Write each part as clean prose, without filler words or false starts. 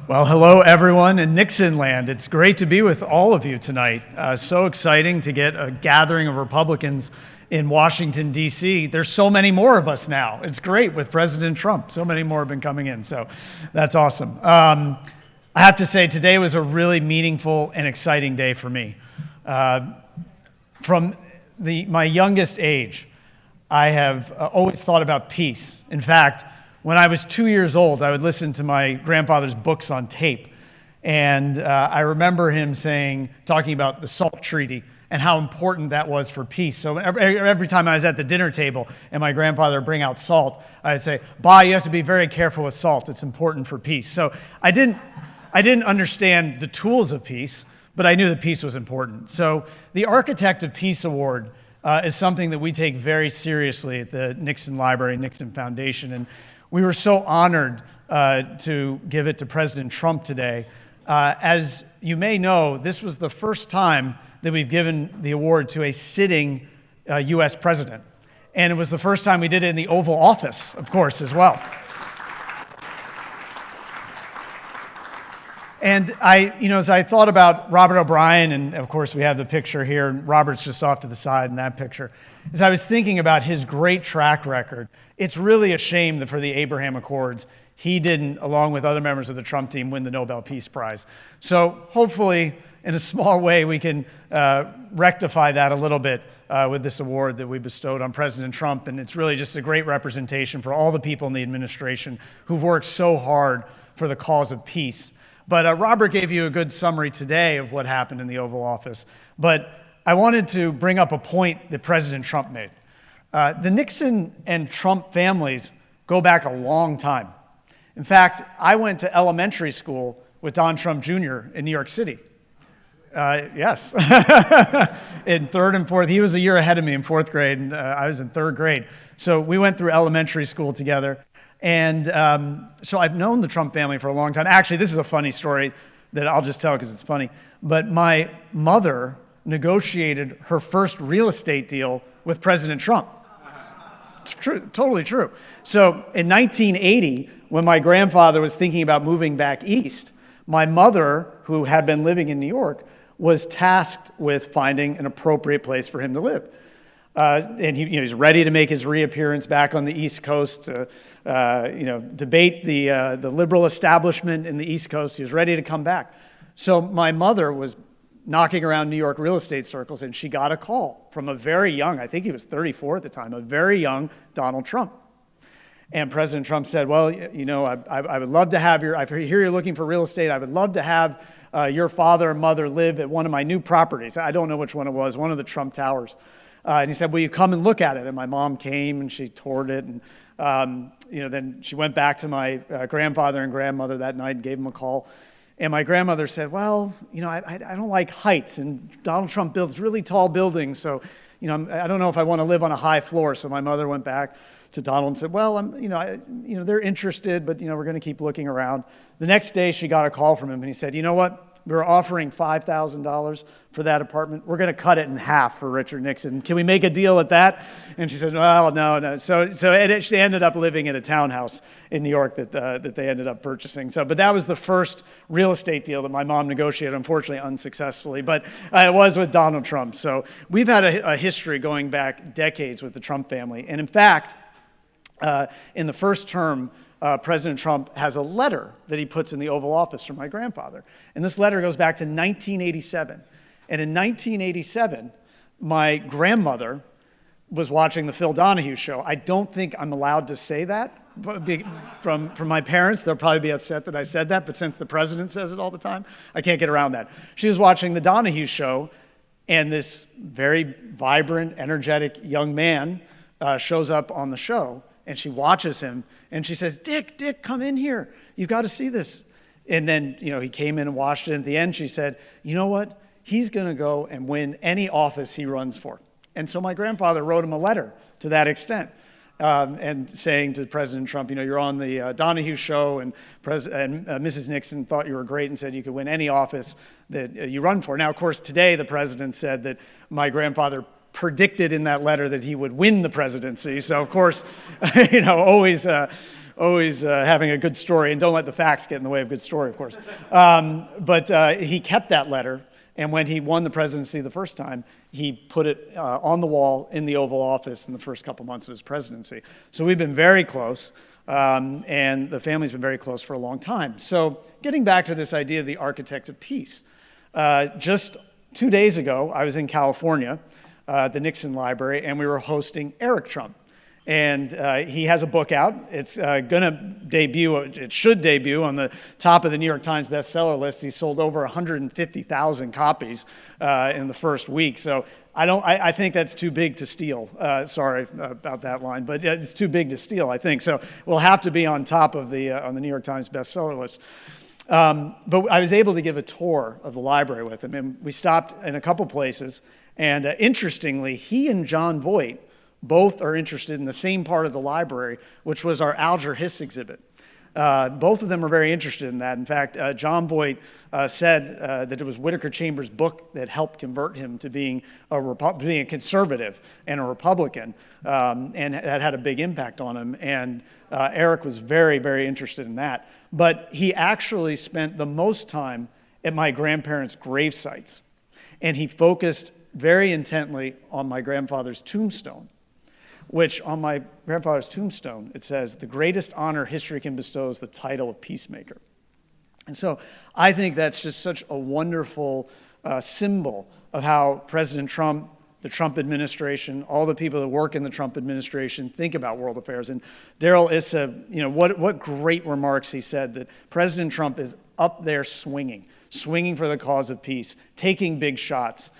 Well, hello everyone in Nixon land. It's great to be with all of you tonight. So exciting to get a gathering of Republicans in Washington, D.C. There's so many more of us now. It's great with President Trump. So many more have been coming in, so that's awesome. I have to say today was a really meaningful and exciting day for me. From my youngest age, I have always thought about peace. In fact, when I was 2 years old, I would listen to my grandfather's books on tape. And I remember him talking about the SALT Treaty and how important that was for peace. So every time I was at the dinner table and my grandfather would bring out salt, I would say, "Ba, you have to be very careful with salt. It's important for peace." So I didn't understand the tools of peace, but I knew that peace was important. So the Architect of Peace Award is something that we take very seriously at the Nixon Library, Nixon Foundation. And we were so honored to give it to President Trump today. As you may know, this was the first time that we've given the award to a sitting U.S. president. And it was the first time we did it in the Oval Office, of course, as well. And as I thought about Robert O'Brien, and of course we have the picture here, and Robert's just off to the side in that picture. As I was thinking about his great track record, it's really a shame that for the Abraham Accords, he didn't, along with other members of the Trump team, win the Nobel Peace Prize. So hopefully, in a small way, we can rectify that a little bit with this award that we bestowed on President Trump. And it's really just a great representation for all the people in the administration who've worked so hard for the cause of peace. But Robert gave you a good summary today of what happened in the Oval Office. But I wanted to bring up a point that President Trump made. The Nixon and Trump families go back a long time. In fact, I went to elementary school with Don Trump Jr. in New York City. Yes, in third and fourth. He was a year ahead of me in fourth grade, and I was in third grade. So we went through elementary school together. And so I've known the Trump family for a long time. Actually, this is a funny story that I'll just tell because it's funny. But my mother negotiated her first real estate deal with President Trump. It's true, totally true. So in 1980, when my grandfather was thinking about moving back east, my mother, who had been living in New York, was tasked with finding an appropriate place for him to live. And he's ready to make his reappearance back on the East Coast to debate the liberal establishment in the East Coast. He was ready to come back. So my mother was knocking around New York real estate circles, and she got a call from a very young, I think he was 34 at the time, a very young Donald Trump. And President Trump said, "Well, I would love to have I hear you're looking for real estate. I would love to have your father and mother live at one of my new properties." I don't know which one it was, one of the Trump Towers. And he said, "Will you come and look at it?" And my mom came and she toured it. And then she went back to my grandfather and grandmother that night and gave them a call. And my grandmother said, "Well, I don't like heights, and Donald Trump builds really tall buildings, so I don't know if I want to live on a high floor." So my mother went back to Donald and said, "Well, they're interested, but we're going to keep looking around." The next day, she got a call from him, and he said, "You know what? We were offering $5,000 for that apartment. We're going to cut it in half for Richard Nixon. Can we make a deal at that?" And she said, "Well, no." So she ended up living in a townhouse in New York that they ended up purchasing. But that was the first real estate deal that my mom negotiated, unfortunately unsuccessfully. But it was with Donald Trump. So we've had a history going back decades with the Trump family. And in fact, in the first term, President Trump has a letter that he puts in the Oval Office from my grandfather. And this letter goes back to 1987. And in 1987, my grandmother was watching the Phil Donahue show. I don't think I'm allowed to say that from my parents. They'll probably be upset that I said that, but since the president says it all the time, I can't get around that. She was watching the Donahue show, and this very vibrant, energetic young man shows up on the show. And she watches him, and she says, Dick, come in here. You've got to see this." And then, he came in and watched it. And at the end, she said, "You know what? He's going to go and win any office he runs for." And so my grandfather wrote him a letter to that extent, and saying to President Trump, "You're on the Donahue show, and Mrs. Nixon thought you were great and said you could win any office that you run for." Now, of course, today the president said that my grandfather predicted in that letter that he would win the presidency. So, of course, always always having a good story, and don't let the facts get in the way of good story, of course. But he kept that letter, and when he won the presidency the first time, he put it on the wall in the Oval Office in the first couple months of his presidency. So we've been very close, and the family's been very close for a long time. So getting back to this idea of the architect of peace, just 2 days ago, I was in California, the Nixon Library, and we were hosting Eric Trump. And he has a book out. It's gonna debut, it should debut on the top of the New York Times bestseller list. He sold over 150,000 copies in the first week. So I think that's too big to steal. Sorry about that line, but it's too big to steal, I think. So we'll have to be on top of on the New York Times bestseller list. But I was able to give a tour of the library with him, and we stopped in a couple places. And interestingly, he and John Voight both are interested in the same part of the library, which was our Alger Hiss exhibit. Both of them are very interested in that. In fact, John Voight said that it was Whittaker Chambers' book that helped convert him to being a conservative and a Republican, and that had a big impact on him. And Eric was very, very interested in that. But he actually spent the most time at my grandparents' grave sites, and he focused very intently on my grandfather's tombstone, which on my grandfather's tombstone, it says, "The greatest honor history can bestow is the title of peacemaker." And so I think that's just such a wonderful symbol of how President Trump, the Trump administration, all the people that work in the Trump administration think about world affairs. And Darrell Issa, what great remarks he said, that President Trump is up there swinging for the cause of peace, taking big shots,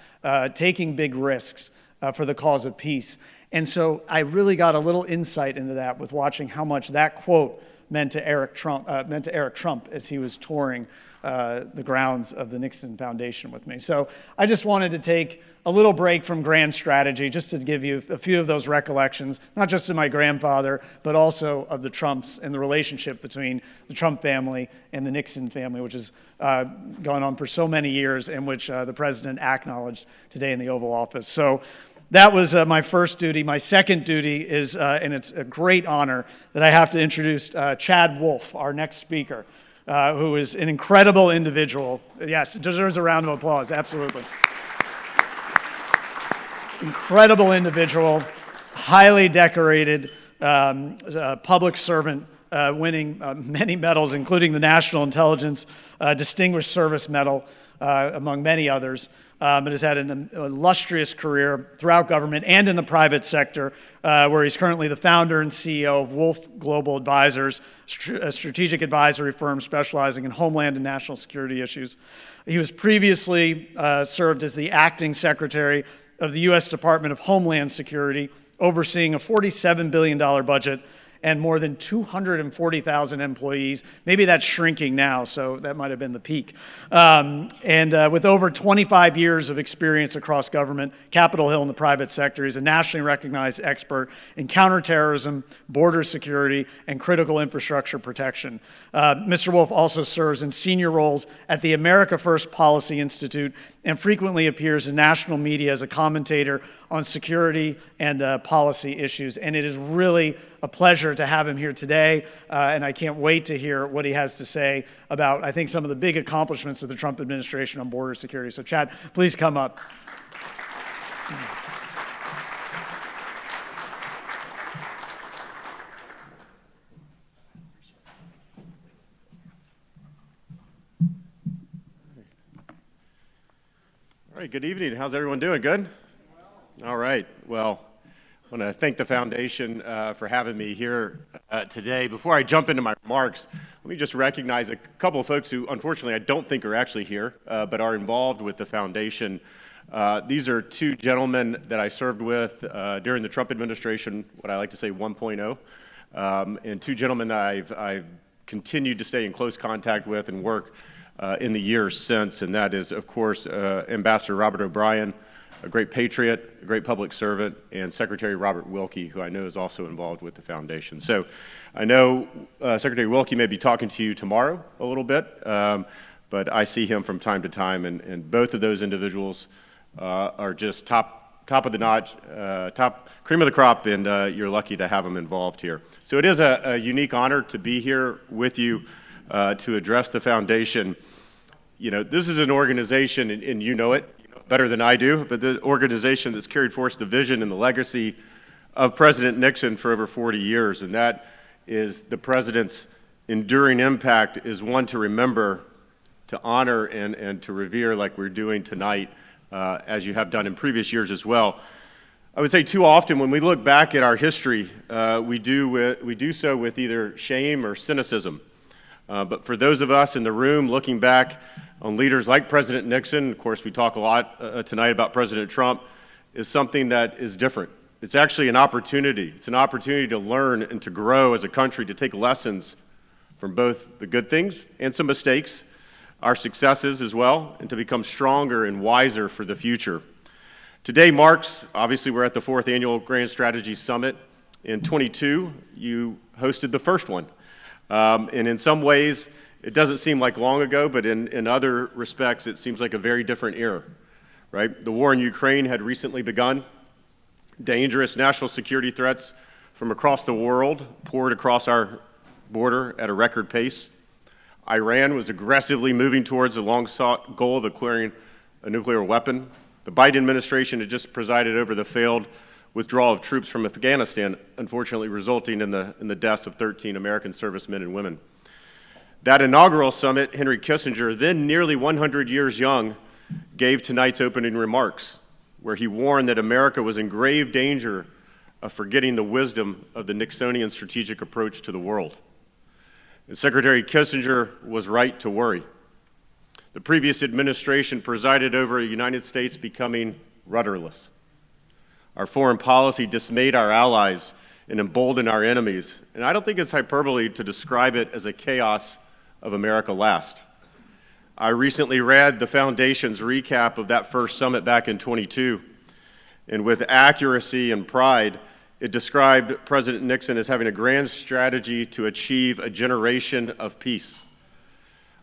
taking big risks for the cause of peace. And so I really got a little insight into that with watching how much that quote meant to Eric Trump as he was touring the grounds of the Nixon Foundation with me. So I just wanted to take a little break from grand strategy just to give you a few of those recollections, not just of my grandfather, but also of the Trumps and the relationship between the Trump family and the Nixon family, which has gone on for so many years, and which the president acknowledged today in the Oval Office. So that was my first duty. My second duty is, and it's a great honor, that I have to introduce Chad Wolf, our next speaker, who is an incredible individual. Yes, deserves a round of applause, absolutely. Incredible individual, highly decorated, public servant, winning many medals, including the National Intelligence Distinguished Service Medal, among many others. But has had an illustrious career throughout government and in the private sector, where he's currently the founder and CEO of Wolf Global Advisors, a strategic advisory firm specializing in homeland and national security issues. He was previously served as the acting secretary of the U.S. Department of Homeland Security, overseeing a $47 billion budget and more than 240,000 employees. Maybe that's shrinking now, so that might have been the peak. And with over 25 years of experience across government, Capitol Hill, and the private sector, he's a nationally recognized expert in counterterrorism, border security, and critical infrastructure protection. Mr. Wolf also serves in senior roles at the America First Policy Institute and frequently appears in national media as a commentator on security and policy issues. And it is really a pleasure to have him here today, and I can't wait to hear what he has to say about, I think, some of the big accomplishments of the Trump administration on border security. So Chad, please come up. All right, good evening. How's everyone doing? Good? All right. Well, I want to thank the foundation for having me here today. Before I jump into my remarks, let me just recognize a couple of folks who, unfortunately, I don't think are actually here, but are involved with the foundation. These are two gentlemen that I served with during the Trump administration, what I like to say 1.0, and two gentlemen that I've continued to stay in close contact with and work in the years since, and that is, of course, Ambassador Robert O'Brien, a great patriot, a great public servant, and Secretary Robert Wilkie, who I know is also involved with the foundation. So I know Secretary Wilkie may be talking to you tomorrow a little bit, but I see him from time to time, and both of those individuals are just top top of the notch, top cream of the crop, and you're lucky to have them involved here. So it is a unique honor to be here with you to address the foundation. You know, this is an organization, and you know it better than I do, but the organization that's carried forth the vision and the legacy of President Nixon for over 40 years, and that is the president's enduring impact is one to remember, to honor, and to revere like we're doing tonight, as you have done in previous years as well. I would say too often when we look back at our history, we do so with either shame or cynicism. But for those of us in the room looking back on leaders like President Nixon, of course we talk a lot tonight about President Trump, is something that is different. It's actually an opportunity. It's an opportunity to learn and to grow as a country, to take lessons from both the good things and some mistakes, our successes as well, and to become stronger and wiser for the future. Today marks, obviously we're at the 4th Annual Grand Strategy Summit. In 22, you hosted the first one. And in some ways, it doesn't seem like long ago, but in other respects, it seems like a very different era, right? The war in Ukraine had recently begun. Dangerous national security threats from across the world poured across our border at a record pace. Iran was aggressively moving towards the long-sought goal of acquiring a nuclear weapon. The Biden administration had just presided over the failed withdrawal of troops from Afghanistan, unfortunately resulting in the deaths of 13 American servicemen and women. That inaugural summit, Henry Kissinger, then nearly 100 years young, gave tonight's opening remarks, where he warned that America was in grave danger of forgetting the wisdom of the Nixonian strategic approach to the world. And Secretary Kissinger was right to worry. The previous administration presided over the United States becoming rudderless. Our foreign policy dismayed our allies and emboldened our enemies. And I don't think it's hyperbole to describe it as a chaos of America last. I recently read the Foundation's recap of that first summit back in 22, and with accuracy and pride, it described President Nixon as having a grand strategy to achieve a generation of peace.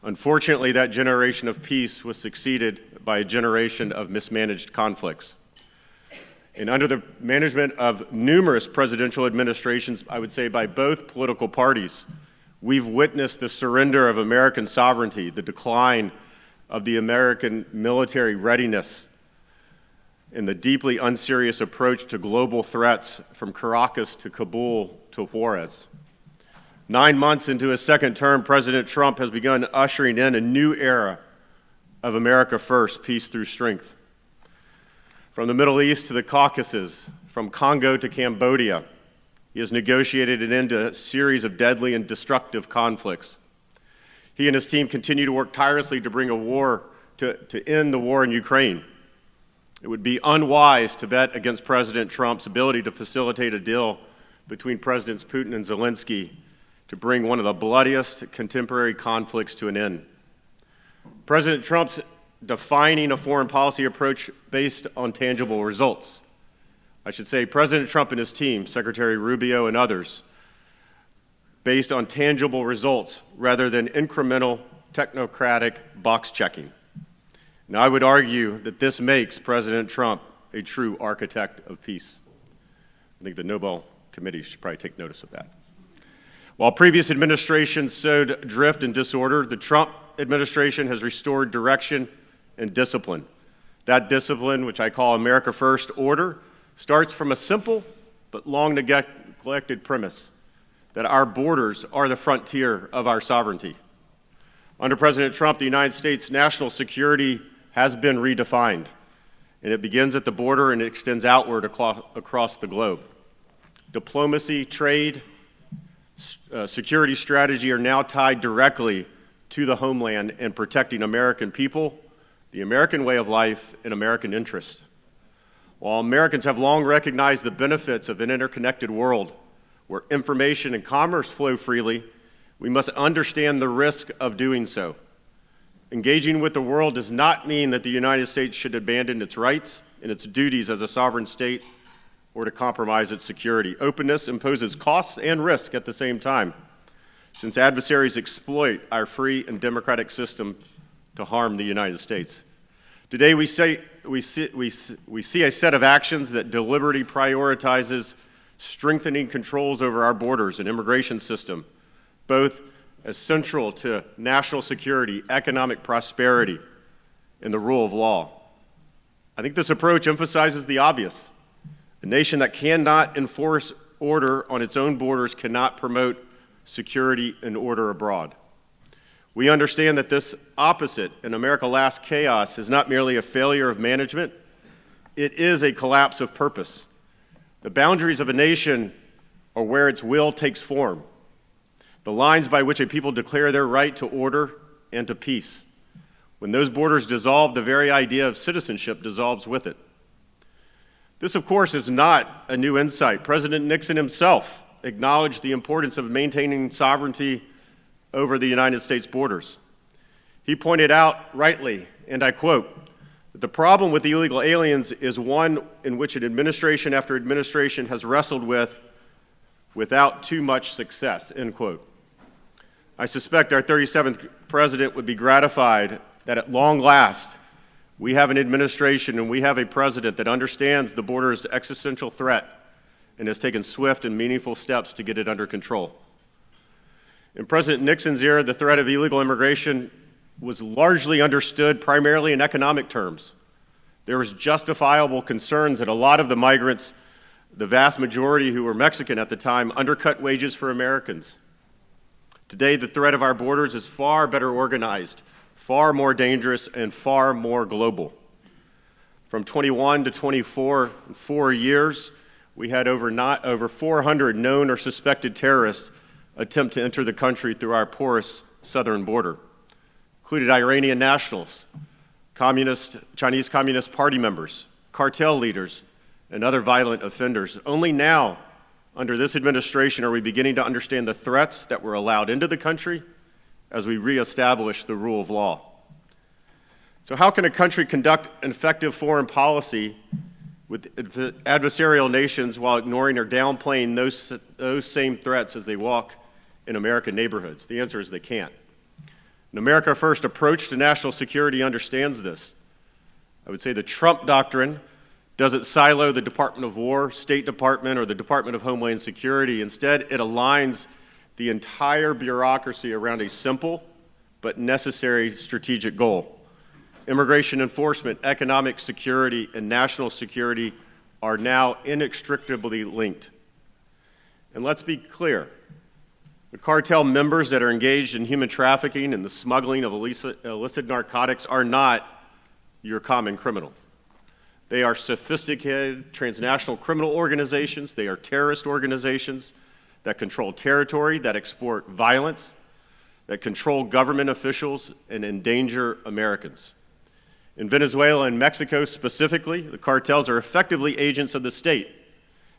Unfortunately, that generation of peace was succeeded by a generation of mismanaged conflicts. And under the management of numerous presidential administrations, I would say by both political parties, we've witnessed the surrender of American sovereignty, the decline of the American military readiness, and the deeply unserious approach to global threats from Caracas to Kabul to Juarez. 9 months into his second term, President Trump has begun ushering in a new era of America First, peace through strength. From the Middle East to the Caucasus, from Congo to Cambodia, he has negotiated an end to a series of deadly and destructive conflicts. He and his team continue to work tirelessly to bring a war, to end the war in Ukraine. It would be unwise to bet against President Trump's ability to facilitate a deal between Presidents Putin and Zelensky to bring one of the bloodiest contemporary conflicts to an end. President Trump's defining a foreign policy approach based on tangible results. I should say President Trump and his team, Secretary Rubio and others, based on tangible results rather than incremental technocratic box checking. Now, I would argue that this makes President Trump a true architect of peace. I think the Nobel Committee should probably take notice of that. While previous administrations sowed drift and disorder, the Trump administration has restored direction and discipline. That discipline, which I call America First order, starts from a simple but long neglected premise that our borders are the frontier of our sovereignty. Under President Trump, the United States' national security has been redefined, and it begins at the border and it extends outward across the globe. Diplomacy, trade, security strategy are now tied directly to the homeland and protecting American people, the American way of life, and American interests. While Americans have long recognized the benefits of an interconnected world where information and commerce flow freely, we must understand the risk of doing so. Engaging with the world does not mean that the United States should abandon its rights and its duties as a sovereign state or to compromise its security. Openness imposes costs and risk at the same time, since adversaries exploit our free and democratic system to harm the United States. Today we see a set of actions that deliberately prioritizes strengthening controls over our borders and immigration system, both as central to national security, economic prosperity, and the rule of law. I think this approach emphasizes the obvious. A nation that cannot enforce order on its own borders cannot promote security and order abroad. We understand that this opposite, in America lacks chaos, is not merely a failure of management, it is a collapse of purpose. The boundaries of a nation are where its will takes form, the lines by which a people declare their right to order and to peace. When those borders dissolve, the very idea of citizenship dissolves with it. This, of course, is not a new insight. President Nixon himself acknowledged the importance of maintaining sovereignty over the United States borders. He pointed out rightly, and I quote, that the problem with the illegal aliens is one in which an administration after administration has wrestled with without too much success, end quote. I suspect our 37th president would be gratified that at long last we have an administration and we have a president that understands the border's existential threat and has taken swift and meaningful steps to get it under control. In President Nixon's era, the threat of illegal immigration was largely understood primarily in economic terms. There was justifiable concerns that a lot of the migrants, the vast majority who were Mexican at the time, undercut wages for Americans. Today, the threat of our borders is far better organized, far more dangerous, and far more global. From 21 to 24, in 4 years, we had over 400 known or suspected terrorists attempt to enter the country through our porous southern border. Included Iranian nationals, Chinese Communist Party members, cartel leaders, and other violent offenders. Only now, under this administration, are we beginning to understand the threats that were allowed into the country as we reestablish the rule of law. So how can a country conduct an effective foreign policy with adversarial nations while ignoring or downplaying those same threats as they walk in American neighborhoods? The answer is they can't. An America First approach to national security understands this. I would say the Trump doctrine doesn't silo the Department of War, State Department, or the Department of Homeland Security. Instead, it aligns the entire bureaucracy around a simple but necessary strategic goal. Immigration enforcement, economic security, and national security are now inextricably linked. And let's be clear, the cartel members that are engaged in human trafficking and the smuggling of illicit narcotics are not your common criminal. They are sophisticated transnational criminal organizations. They are terrorist organizations that control territory, that export violence, that control government officials, and endanger Americans. In Venezuela and Mexico specifically, the cartels are effectively agents of the state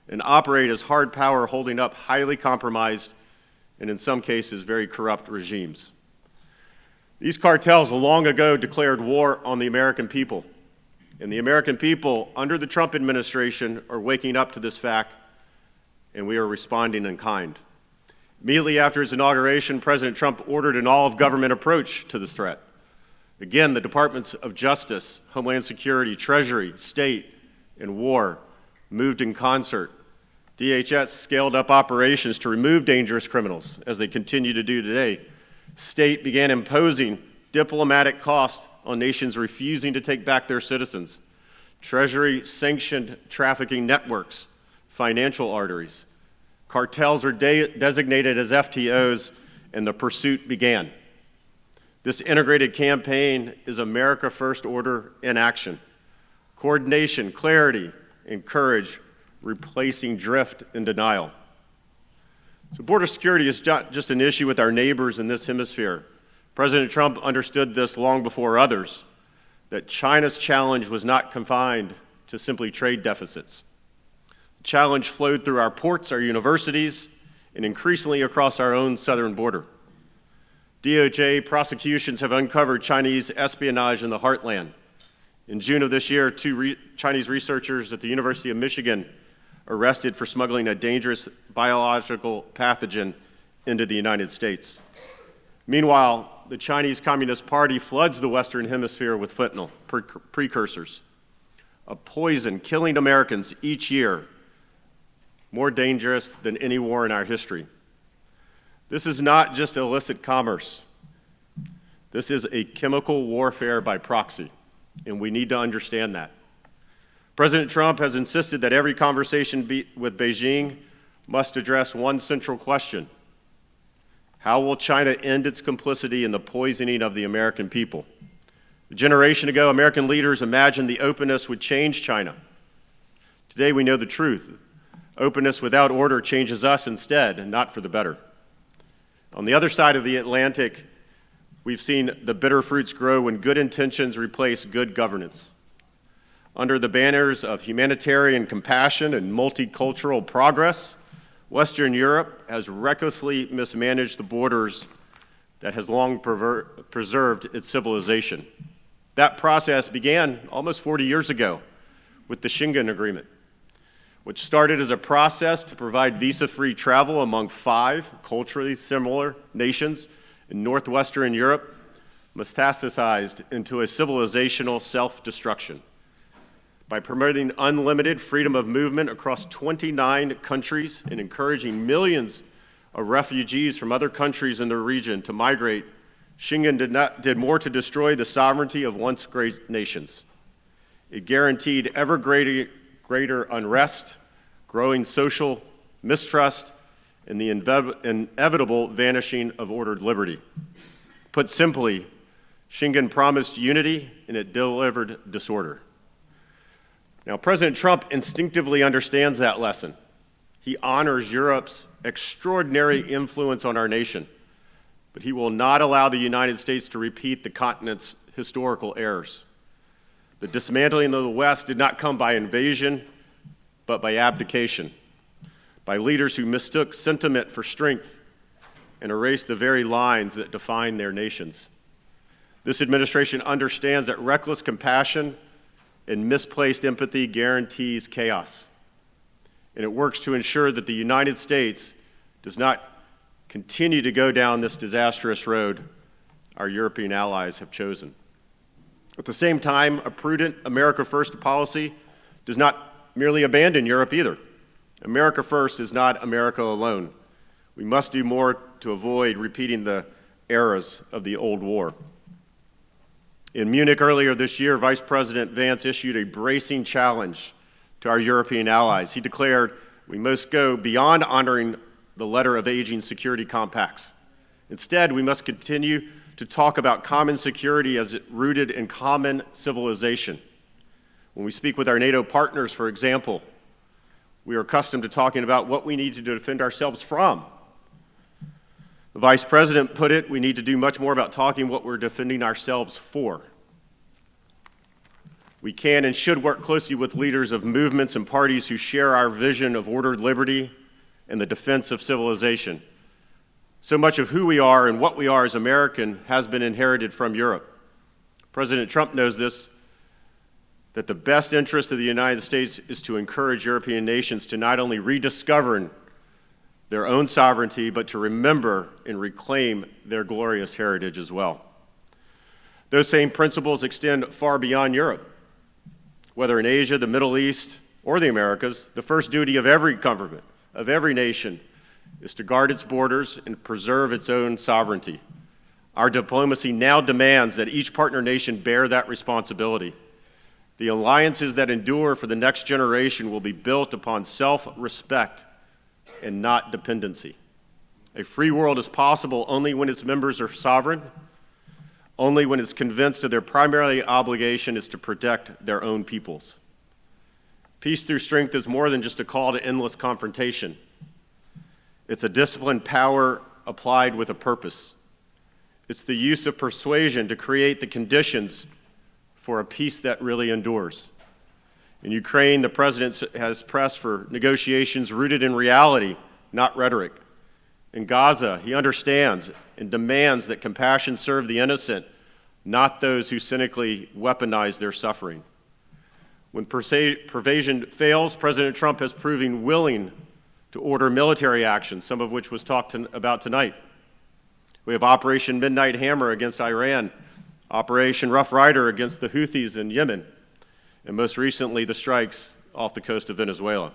and operate as hard power holding up highly compromised and in some cases very corrupt regimes. These cartels long ago declared war on the American people, and the American people under the Trump administration are waking up to this fact, and we are responding in kind. Immediately after his inauguration, President Trump ordered an all-of-government approach to this threat. Again, the Departments of Justice, Homeland Security, Treasury, State, and War moved in concert. DHS scaled up operations to remove dangerous criminals, as they continue to do today. State began imposing diplomatic costs on nations refusing to take back their citizens. Treasury sanctioned trafficking networks, financial arteries. Cartels were designated as FTOs, and the pursuit began. This integrated campaign is America First order in action. Coordination, clarity, and courage, replacing drift and denial. So border security is not just an issue with our neighbors in this hemisphere. President Trump understood this long before others, that China's challenge was not confined to simply trade deficits. The challenge flowed through our ports, our universities, and increasingly across our own southern border. DOJ prosecutions have uncovered Chinese espionage in the heartland. In June of this year, two Chinese researchers at the University of Michigan arrested for smuggling a dangerous biological pathogen into the United States. Meanwhile, the Chinese Communist Party floods the Western Hemisphere with fentanyl precursors, a poison killing Americans each year, more dangerous than any war in our history. This is not just illicit commerce. This is a chemical warfare by proxy, and we need to understand that. President Trump has insisted that every conversation with Beijing must address one central question: how will China end its complicity in the poisoning of the American people? A generation ago, American leaders imagined the openness would change China. Today, we know the truth. Openness without order changes us instead, and not for the better. On the other side of the Atlantic, we've seen the bitter fruits grow when good intentions replace good governance. Under the banners of humanitarian compassion and multicultural progress, Western Europe has recklessly mismanaged the borders that has long preserved its civilization. That process began almost 40 years ago with the Schengen Agreement, which started as a process to provide visa-free travel among 5 culturally similar nations in northwestern Europe, metastasized into a civilizational self-destruction. By promoting unlimited freedom of movement across 29 countries and encouraging millions of refugees from other countries in the region to migrate, Schengen did more to destroy the sovereignty of once great nations. It guaranteed ever greater unrest, growing social mistrust, and the inevitable vanishing of ordered liberty. Put simply, Schengen promised unity and it delivered disorder. Now, President Trump instinctively understands that lesson. He honors Europe's extraordinary influence on our nation, but he will not allow the United States to repeat the continent's historical errors. The dismantling of the West did not come by invasion, but by abdication, by leaders who mistook sentiment for strength and erased the very lines that define their nations. This administration understands that reckless compassion and misplaced empathy guarantees chaos, and it works to ensure that the United States does not continue to go down this disastrous road our European allies have chosen. At the same time, a prudent America First policy does not merely abandon Europe either. America First is not America alone. We must do more to avoid repeating the eras of the old war. In Munich earlier this year, Vice President Vance issued a bracing challenge to our European allies. He declared, we must go beyond honoring the letter of aging security compacts. Instead, we must continue to talk about common security as it rooted in common civilization. When we speak with our NATO partners, for example, we are accustomed to talking about what we need to do to defend ourselves from. The Vice President put it, we need to do much more about talking what we're defending ourselves for. We can and should work closely with leaders of movements and parties who share our vision of ordered liberty and the defense of civilization. So much of who we are and what we are as American has been inherited from Europe. President Trump knows this, that the best interest of the United States is to encourage European nations to not only rediscover their own sovereignty, but to remember and reclaim their glorious heritage as well. Those same principles extend far beyond Europe. Whether in Asia, the Middle East, or the Americas, the first duty of every government, of every nation, is to guard its borders and preserve its own sovereignty. Our diplomacy now demands that each partner nation bear that responsibility. The alliances that endure for the next generation will be built upon self-respect and not dependency. A free world is possible only when its members are sovereign, only when it's convinced of their primary obligation is to protect their own peoples. Peace through strength is more than just a call to endless confrontation. It's a disciplined power applied with a purpose. It's the use of persuasion to create the conditions for a peace that really endures. In Ukraine, the president has pressed for negotiations rooted in reality, not rhetoric. In Gaza, he understands and demands that compassion serve the innocent, not those who cynically weaponize their suffering. When persuasion fails, President Trump has proven willing to order military action, some of which was talked about tonight. We have Operation Midnight Hammer against Iran, Operation Rough Rider against the Houthis in Yemen, and most recently, the strikes off the coast of Venezuela.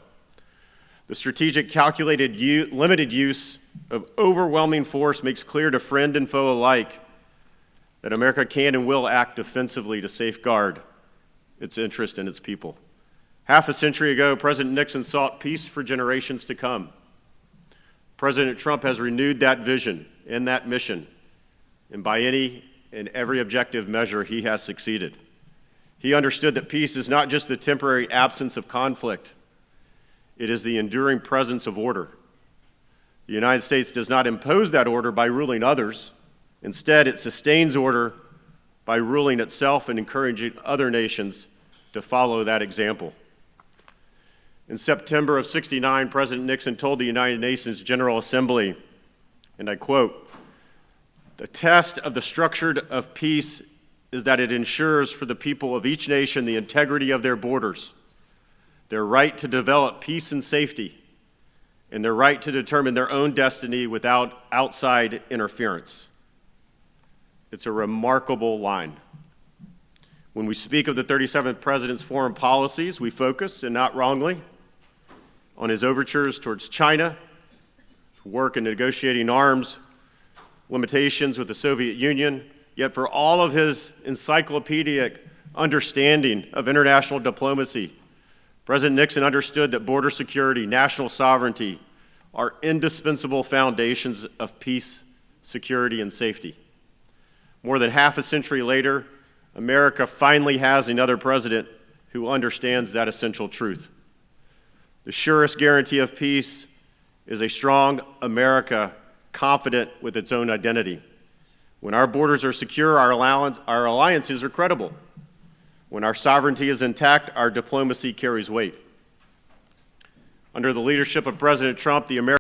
The strategic, calculated, limited use of overwhelming force makes clear to friend and foe alike that America can and will act defensively to safeguard its interest and its people. Half a century ago, President Nixon sought peace for generations to come. President Trump has renewed that vision and that mission, and by any and every objective measure, he has succeeded. He understood that peace is not just the temporary absence of conflict, it is the enduring presence of order. The United States does not impose that order by ruling others. Instead, it sustains order by ruling itself and encouraging other nations to follow that example. In September of '69, President Nixon told the United Nations General Assembly, and I quote, "The test of the structure of peace is that it ensures for the people of each nation the integrity of their borders, their right to develop peace and safety, and their right to determine their own destiny without outside interference." It's a remarkable line. When we speak of the 37th President's foreign policies, we focus, and not wrongly, on his overtures towards China, work in negotiating arms, limitations with the Soviet Union, yet for all of his encyclopedic understanding of international diplomacy, President Nixon understood that border security, national sovereignty are indispensable foundations of peace, security, and safety. More than half a century later, America finally has another president who understands that essential truth. The surest guarantee of peace is a strong America confident with its own identity. When our borders are secure, our alliances are credible. When our sovereignty is intact, our diplomacy carries weight. Under the leadership of President Trump, the American